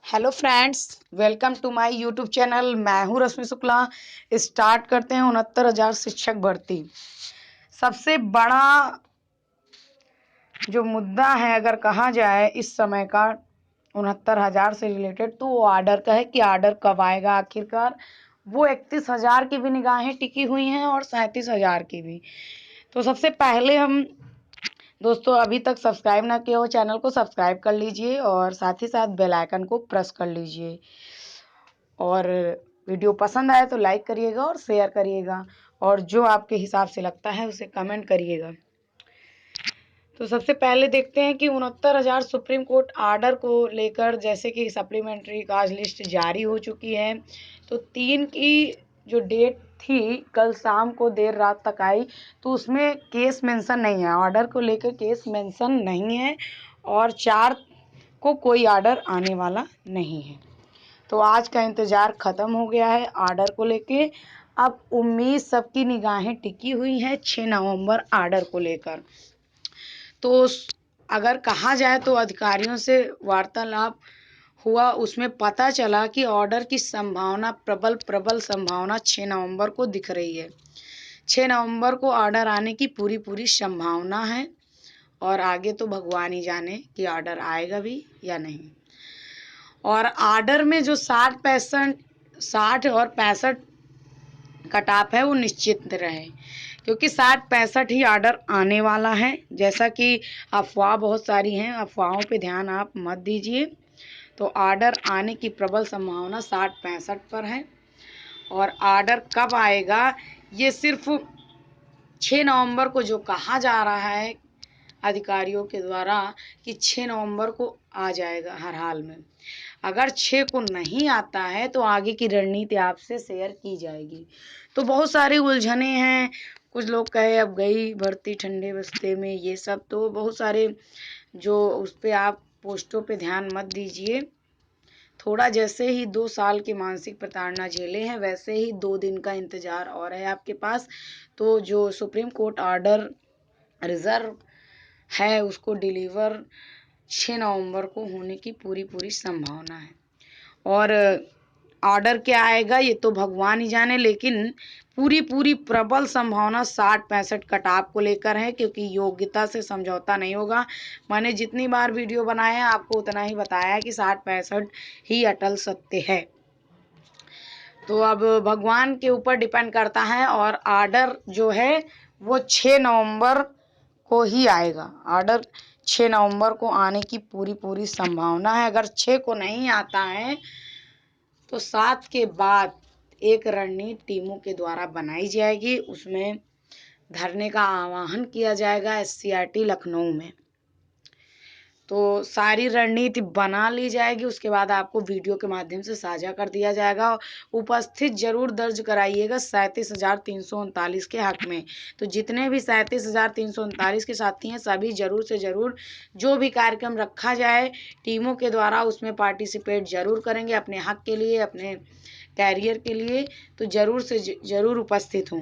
Hello friends, welcome to my YouTube channel. मैं हूं रश्मि Shukla. Start करते हैं 69,000 शिक्षक भर्ती। सबसे बड़ा जो मुद्दा है अगर कहा जाए इस समय का 69,000 से रिलेटेड, तो वो आर्डर का है कि आर्डर कब आएगा आखिरकार। वो 31,000 की भी निगाहें टिकी हुई हैं और 37,000 की भी। तो सबसे पहले हम दोस्तों, अभी तक सब्सक्राइब ना किया हो चैनल को सब्सक्राइब कर लीजिए और साथ ही साथ बेल आइकन को प्रेस कर लीजिए। और वीडियो पसंद आए तो लाइक करिएगा और शेयर करिएगा, और जो आपके हिसाब से लगता है उसे कमेंट करिएगा। तो सबसे पहले देखते हैं कि 69,000 सुप्रीम कोर्ट आर्डर को लेकर, जैसे कि सप्लीमेंट्री काज लिस्ट जारी हो चुकी है। तो 3 की जो डेट थी कल शाम को देर रात तक आई, तो उसमें केस मेंशन नहीं है, ऑर्डर को लेकर केस मेंशन नहीं है। और 4 को कोई ऑर्डर आने वाला नहीं है। तो आज का इंतज़ार ख़त्म हो गया है आर्डर को लेके। अब उम्मीद सबकी निगाहें टिकी हुई हैं 6 नवंबर आर्डर को लेकर। तो अगर कहा जाए तो अधिकारियों से वार्तालाप हुआ, उसमें पता चला कि ऑर्डर की संभावना प्रबल संभावना 6 नवंबर को दिख रही है। 6 नवंबर को ऑर्डर आने की पूरी संभावना है, और आगे तो भगवान ही जाने कि ऑर्डर आएगा भी या नहीं। और आर्डर में जो 60 और 65 कट ऑफ है वो निश्चित रहे, क्योंकि 60-65 ही आर्डर आने वाला है। जैसा कि अफवाह बहुत सारी हैं, अफवाहों पे ध्यान आप मत दीजिए। तो आर्डर आने की प्रबल संभावना 60-65 पर है। और आर्डर कब आएगा, ये सिर्फ 6 नवंबर को जो कहा जा रहा है अधिकारियों के द्वारा कि 6 नवंबर को आ जाएगा हर हाल में। अगर 6 को नहीं आता है तो आगे की रणनीति आपसे शेयर की जाएगी। तो बहुत सारी उलझने हैं। कुछ लोग कहे अब गई भर्ती ठंडे बस्ते में, ये सब तो बहुत सारे जो उस पर आप पोस्टों पे ध्यान मत दीजिए। थोड़ा जैसे ही 2 साल की मानसिक प्रताड़ना झेले हैं, वैसे ही 2 दिन का इंतज़ार और है आपके पास। तो जो सुप्रीम कोर्ट आर्डर रिज़र्व है उसको डिलीवर 6 नवंबर को होने की पूरी संभावना है। और ऑर्डर क्या आएगा ये तो भगवान ही जाने, लेकिन पूरी प्रबल संभावना 60-65 कटाव को लेकर है, क्योंकि योग्यता से समझौता नहीं होगा। मैंने जितनी बार वीडियो बनाए हैं आपको उतना ही बताया है कि 60-65 ही अटल सत्य है। तो अब भगवान के ऊपर डिपेंड करता है, और ऑर्डर जो है वो 6 नवंबर को ही आएगा। ऑर्डर 6 नवंबर को आने की पूरी संभावना है। अगर 6 को नहीं आता है तो 7 के बाद एक रणनीति टीमों के द्वारा बनाई जाएगी। उसमें धरने का आह्वान किया जाएगा SCRT लखनऊ में। तो सारी रणनीति बना ली जाएगी, उसके बाद आपको वीडियो के माध्यम से साझा कर दिया जाएगा। उपस्थित जरूर दर्ज कराइएगा 37,339 के हक में। तो जितने भी 37,339 के साथी हैं सभी जरूर से जरूर, जो भी कार्यक्रम रखा जाए टीमों के द्वारा, उसमें पार्टिसिपेट जरूर करेंगे अपने हक के लिए, अपने कैरियर के लिए। तो जरूर से जरूर उपस्थित हों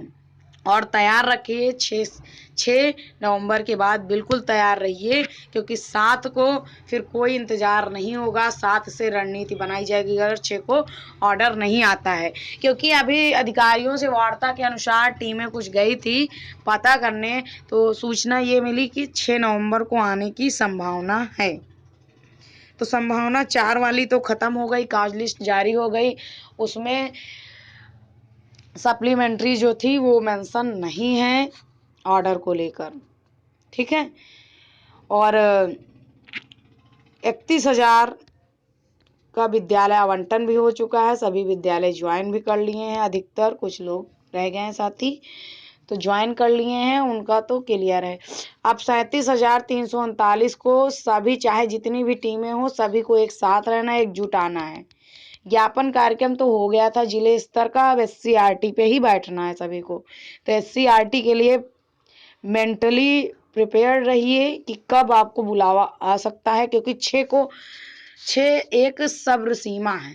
और तैयार रखिए। 6 नवंबर के बाद बिल्कुल तैयार रहिए, क्योंकि 7 को फिर कोई इंतज़ार नहीं होगा। 7 से रणनीति बनाई जाएगी अगर 6 को ऑर्डर नहीं आता है। क्योंकि अभी अधिकारियों से वार्ता के अनुसार टीमें कुछ गई थी पता करने, तो सूचना ये मिली कि 6 नवंबर को आने की संभावना है। तो संभावना 4 वाली तो ख़त्म हो गई, काज लिस्ट जारी हो गई, उसमें सप्लीमेंट्री जो थी वो मेंशन नहीं है ऑर्डर को लेकर, ठीक है। और 31,000 का विद्यालय आवंटन भी हो चुका है, सभी विद्यालय ज्वाइन भी कर लिए हैं। अधिकतर, कुछ लोग रह गए हैं साथी तो ज्वाइन कर लिए हैं, उनका तो क्लियर है। अब 37,339 को सभी, चाहे जितनी भी टीमें हों, सभी को एक साथ रहना है, एकजुट आना है। ज्ञापन कार्यक्रम तो हो गया था जिले स्तर का, अब SCRT पे ही बैठना है सभी को। तो SCRT के लिए मेंटली प्रिपेयर्ड रहिए कि कब आपको बुलावा आ सकता है, क्योंकि 6 एक सब्र सीमा है।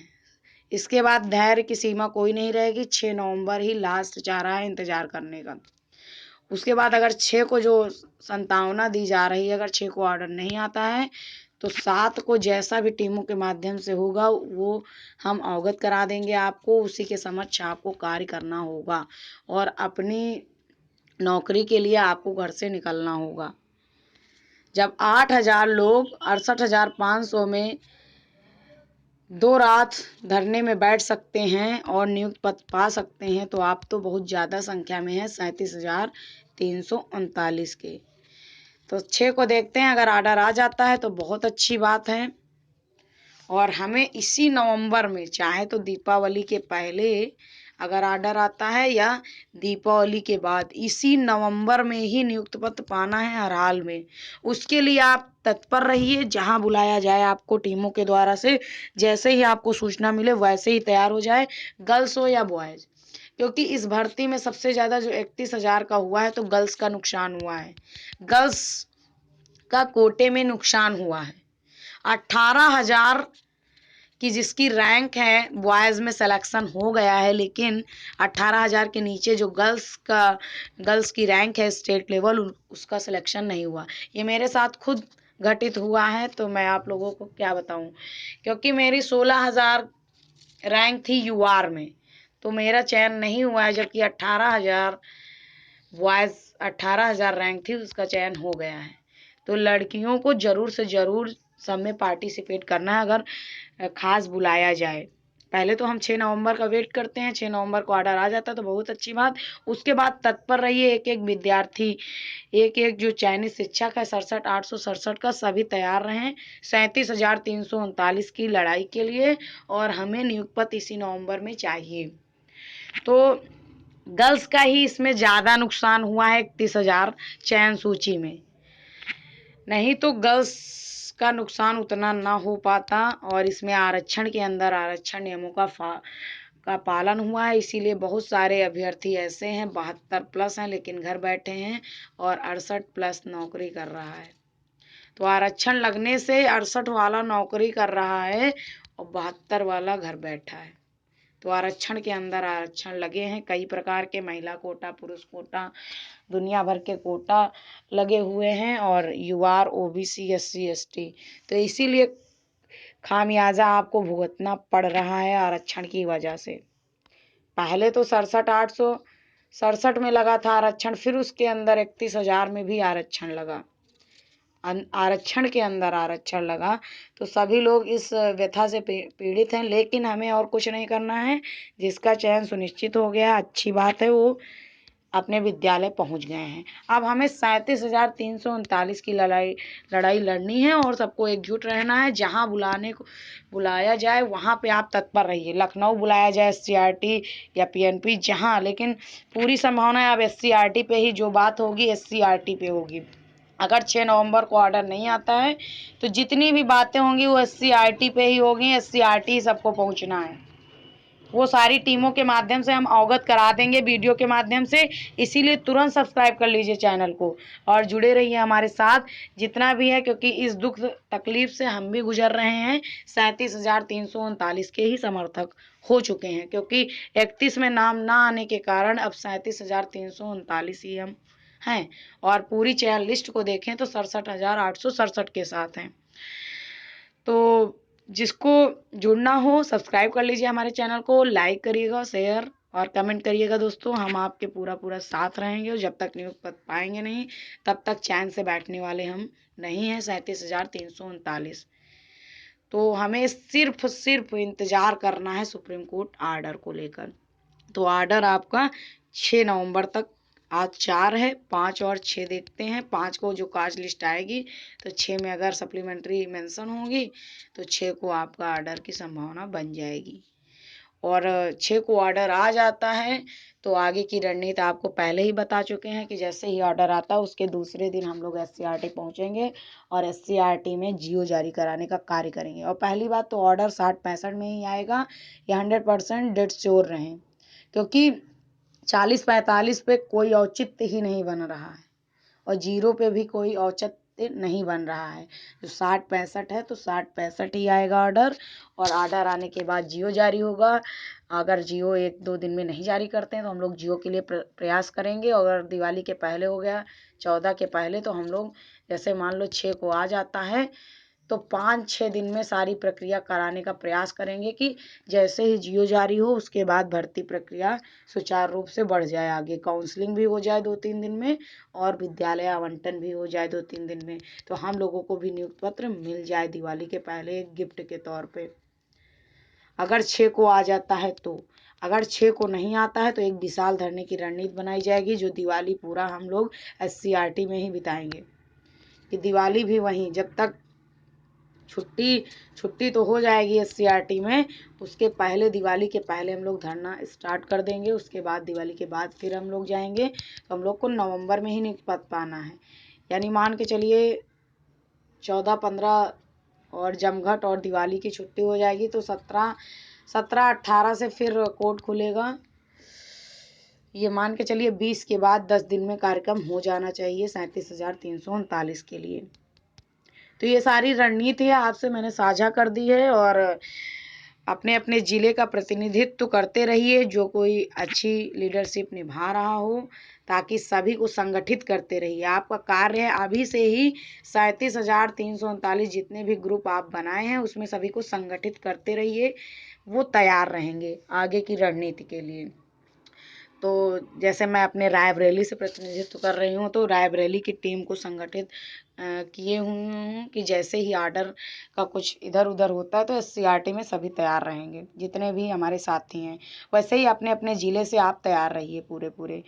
इसके बाद धैर्य की सीमा कोई नहीं रहेगी। 6 नवंबर ही लास्ट चाह रहा है इंतजार करने का। उसके बाद अगर 6 को जो संभावना दी जा रही है, अगर 6 को ऑर्डर नहीं आता है तो 7 को जैसा भी टीमों के माध्यम से होगा वो हम अवगत करा देंगे आपको, उसी के समक्ष आपको कार्य करना होगा और अपनी नौकरी के लिए आपको घर से निकलना होगा। जब 8,000 लोग 68,500 में 2 रात धरने में बैठ सकते हैं और नियुक्त पद पा सकते हैं, तो आप तो बहुत ज़्यादा संख्या में है 37,339 के। तो 6 को देखते हैं, अगर आर्डर आ जाता है तो बहुत अच्छी बात है। और हमें इसी नवंबर में, चाहे तो दीपावली के पहले अगर आर्डर आता है या दीपावली के बाद, इसी नवंबर में ही नियुक्त पत्र पाना है हर हाल में। उसके लिए आप तत्पर रहिए, जहां बुलाया जाए आपको टीमों के द्वारा से, जैसे ही आपको सूचना मिले वैसे ही तैयार हो जाए, गर्ल्स हो या बॉयज। क्योंकि इस भर्ती में सबसे ज़्यादा जो 31,000 का हुआ है तो गर्ल्स का नुकसान हुआ है, गर्ल्स का कोटे में नुकसान हुआ है। 18,000 कि जिसकी रैंक है बॉयज़ में सिलेक्शन हो गया है, लेकिन 18,000 के नीचे जो गर्ल्स की रैंक है स्टेट लेवल, उसका सिलेक्शन नहीं हुआ। ये मेरे साथ खुद घटित हुआ है, तो मैं आप लोगों को क्या बताऊं, क्योंकि मेरी 16,000 रैंक थी यूआर में, तो मेरा चयन नहीं हुआ है, जबकि 18,000 बॉयज़ 18,000 रैंक थी, उसका चयन हो गया है। तो लड़कियों को ज़रूर से ज़रूर सब में पार्टिसिपेट करना है, अगर खास बुलाया जाए। पहले तो हम 6 नवंबर का वेट करते हैं, 6 नवंबर को ऑर्डर आ जाता है तो बहुत अच्छी बात। उसके बाद तत्पर रहिए, एक एक विद्यार्थी, एक एक जो चयनित शिक्षक है 67,867 का, सभी तैयार रहें 37,339 की लड़ाई के लिए, और हमें नियुक्त पत्र इसी नवंबर में चाहिए। तो गर्ल्स का ही इसमें ज़्यादा नुकसान हुआ है 31,000 चयन सूची में, नहीं तो गर्ल्स का नुकसान उतना ना हो पाता। और इसमें आरक्षण के अंदर आरक्षण नियमों का पालन हुआ है, इसीलिए बहुत सारे अभ्यर्थी ऐसे हैं 72 प्लस हैं लेकिन घर बैठे हैं, और 68 प्लस नौकरी कर रहा है। तो आरक्षण लगने से 68 वाला नौकरी कर रहा है और 72 वाला घर बैठा है। तो आरक्षण के अंदर आरक्षण लगे हैं, कई प्रकार के महिला कोटा, पुरुष कोटा, दुनिया भर के कोटा लगे हुए हैं, और यूआर, ओबीसी, एससी, एसटी। तो इसीलिए खामियाजा आपको भुगतना पड़ रहा है आरक्षण की वजह से। पहले तो 67,867 में लगा था आरक्षण, फिर उसके अंदर 31,000 में भी आरक्षण लगा, आरक्षण के अंदर आरक्षण लगा। तो सभी लोग इस व्यथा से पीड़ित हैं, लेकिन हमें और कुछ नहीं करना है। जिसका चयन सुनिश्चित हो गया, अच्छी बात है, वो अपने विद्यालय पहुंच गए हैं। अब हमें 37,339 की लड़ाई लड़नी है, और सबको एकजुट रहना है। जहां बुलाया जाए वहां पे आप तत्पर रहिए। लखनऊ बुलाया जाए एससीईआरटी या पीएनपी, जहां, लेकिन पूरी संभावना है अब एससीईआरटी पे ही जो बात होगी एससीईआरटी पे होगी। अगर 6 नवंबर को ऑर्डर नहीं आता है तो जितनी भी बातें होंगी वो एससीईआरटी पे ही होगी, एससीईआरटी ही सबको पहुंचना है। वो सारी टीमों के माध्यम से हम अवगत करा देंगे वीडियो के माध्यम से। इसीलिए तुरंत सब्सक्राइब कर लीजिए चैनल को और जुड़े रहिए हमारे साथ जितना भी है, क्योंकि इस दुख तकलीफ से हम भी गुजर रहे हैं। 37,339 के ही समर्थक हो चुके हैं, क्योंकि 31 में नाम ना आने के कारण अब 37,339 ही हम हैं, और पूरी चयन लिस्ट को देखें तो 67,867 के साथ हैं। तो जिसको जुड़ना हो सब्सक्राइब कर लीजिए हमारे चैनल को, लाइक करिएगा, शेयर और कमेंट करिएगा दोस्तों। हम आपके पूरा साथ रहेंगे, और जब तक नियुक्त पत्र पाएंगे नहीं तब तक चैन से बैठने वाले हम नहीं हैं। 37,339। तो हमें सिर्फ इंतज़ार करना है सुप्रीम कोर्ट आर्डर को लेकर। तो आर्डर आपका 6 नवंबर तक, आज 4 है, 5 और 6 देखते हैं। 5 को जो काज लिस्ट आएगी तो 6 में अगर सप्लीमेंट्री मेंशन होगी तो 6 को आपका ऑर्डर की संभावना बन जाएगी। और 6 को ऑर्डर आ जाता है तो आगे की रणनीति आपको पहले ही बता चुके हैं कि जैसे ही ऑर्डर आता है उसके दूसरे दिन हम लोग एससीईआरटी पहुंचेंगे और एससीईआरटी में जियो जारी कराने का कार्य करेंगे। और पहली बात तो ऑर्डर 60-65 में ही आएगा, या 100% डेट श्योर रहें, क्योंकि 40-45 पे कोई औचित्य ही नहीं बन रहा है, और 0 पे भी कोई औचित्य नहीं बन रहा है। जो 60-65 है तो 60-65 ही आएगा ऑर्डर, और ऑर्डर आने के बाद जियो जारी होगा। अगर जियो 1-2 दिन में नहीं जारी करते हैं तो हम लोग जियो के लिए प्रयास करेंगे। अगर दिवाली के पहले हो गया, 14 के पहले, तो हम लोग जैसे मान लो 6 को आ जाता है तो 5-6 दिन में सारी प्रक्रिया कराने का प्रयास करेंगे कि जैसे ही जियो जारी हो उसके बाद भर्ती प्रक्रिया सुचारू रूप से बढ़ जाए, आगे काउंसलिंग भी हो जाए 2-3 दिन में और विद्यालय आवंटन भी हो जाए 2-3 दिन में, तो हम लोगों को भी नियुक्ति पत्र मिल जाए दिवाली के पहले एक गिफ्ट के तौर पे। अगर 6 को आ जाता है तो, अगर 6 को नहीं आता है तो एक विशाल धरने की रणनीति बनाई जाएगी, जो दिवाली पूरा हम लोग SCRT में ही बिताएंगे, कि दिवाली भी वहीं, जब तक छुट्टी तो हो जाएगी SCRT में, उसके पहले दिवाली के पहले हम लोग धरना स्टार्ट कर देंगे। उसके बाद दिवाली के बाद फिर हम लोग जाएंगे, तो हम लोग को नवंबर में ही नियुक्ति पत्र पाना है, यानी मान के चलिए 14-15 और जमघट और दिवाली की छुट्टी हो जाएगी तो 17-18 से फिर कोर्ट खुलेगा। ये मान के चलिए 20 के बाद 10 दिन में कार्यक्रम हो जाना चाहिए 37,339 के लिए। तो ये सारी रणनीति है आपसे मैंने साझा कर दी है, और अपने अपने ज़िले का प्रतिनिधित्व करते रहिए, जो कोई अच्छी लीडरशिप निभा रहा हो, ताकि सभी को संगठित करते रहिए। आपका कार्य है अभी से ही 37,339 जितने भी ग्रुप आप बनाए हैं उसमें सभी को संगठित करते रहिए, वो तैयार रहेंगे आगे की रणनीति के लिए। तो जैसे मैं अपने रायबरेली से प्रतिनिधित्व कर रही हूँ, तो रायबरेली की टीम को संगठित किए हुए हूँ कि जैसे ही आर्डर का कुछ इधर उधर होता है तो SCRT में सभी तैयार रहेंगे, जितने भी हमारे साथी हैं। वैसे ही अपने अपने ज़िले से आप तैयार रहिए पूरे।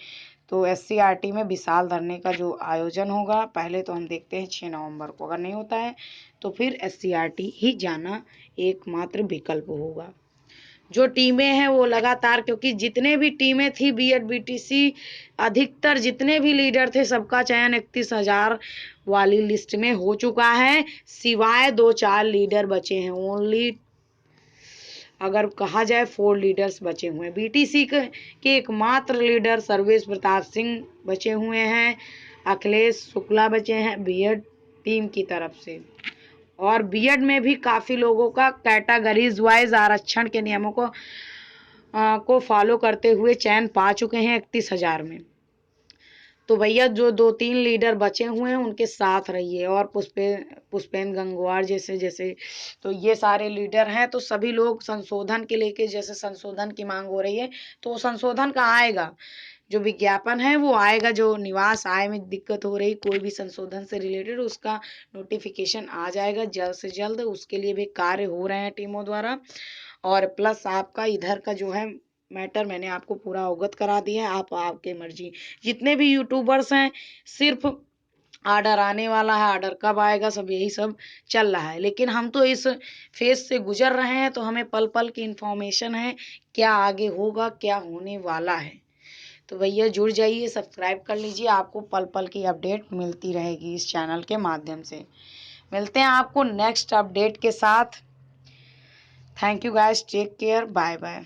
तो SCRT में विशाल धरने का जो आयोजन होगा, पहले तो हम देखते हैं 6 नवंबर को, अगर नहीं होता है तो फिर SCRT ही जाना एकमात्र विकल्प होगा। जो टीमें हैं वो लगातार, क्योंकि जितने भी टीमें थी BED BTC अधिकतर जितने भी लीडर थे सबका चयन 31,000 वाली लिस्ट में हो चुका है, सिवाय 2-4 लीडर बचे हैं। ओनली अगर कहा जाए 4 लीडर्स बचे हुए हैं। BTC के एकमात्र लीडर सर्वेश प्रताप सिंह बचे हुए हैं, अखिलेश शुक्ला बचे हैं BED टीम की तरफ से, और BED में भी काफ़ी लोगों का कैटेगरीज वाइज आरक्षण के नियमों को फॉलो करते हुए चयन पा चुके हैं 31,000 में। तो भैया जो 2-3 लीडर बचे हुए हैं उनके साथ रहिए, और पुष्पेंद्र गंगवार जैसे तो ये सारे लीडर हैं, तो सभी लोग संशोधन के लेके, जैसे संशोधन की मांग हो रही है तो संशोधन का आएगा, जो विज्ञापन है वो आएगा, जो निवास आय में दिक्कत हो रही कोई भी संशोधन से रिलेटेड उसका नोटिफिकेशन आ जाएगा जल्द से जल्द, उसके लिए भी कार्य हो रहे हैं टीमों द्वारा। और प्लस आपका इधर का जो है मैटर मैंने आपको पूरा अवगत करा दिया है, आप आपके मर्जी, जितने भी यूट्यूबर्स हैं सिर्फ आर्डर आने वाला है, आर्डर कब आएगा, सब यही सब चल रहा है, लेकिन हम तो इस फेज से गुजर रहे हैं, तो हमें पल पल की इन्फॉर्मेशन है क्या आगे होगा, क्या होने वाला है। तो भैया जुड़ जाइए, सब्सक्राइब कर लीजिए, आपको पल पल की अपडेट मिलती रहेगी इस चैनल के माध्यम से। मिलते हैं आपको नेक्स्ट अपडेट के साथ। Thank you guys, take care, bye bye.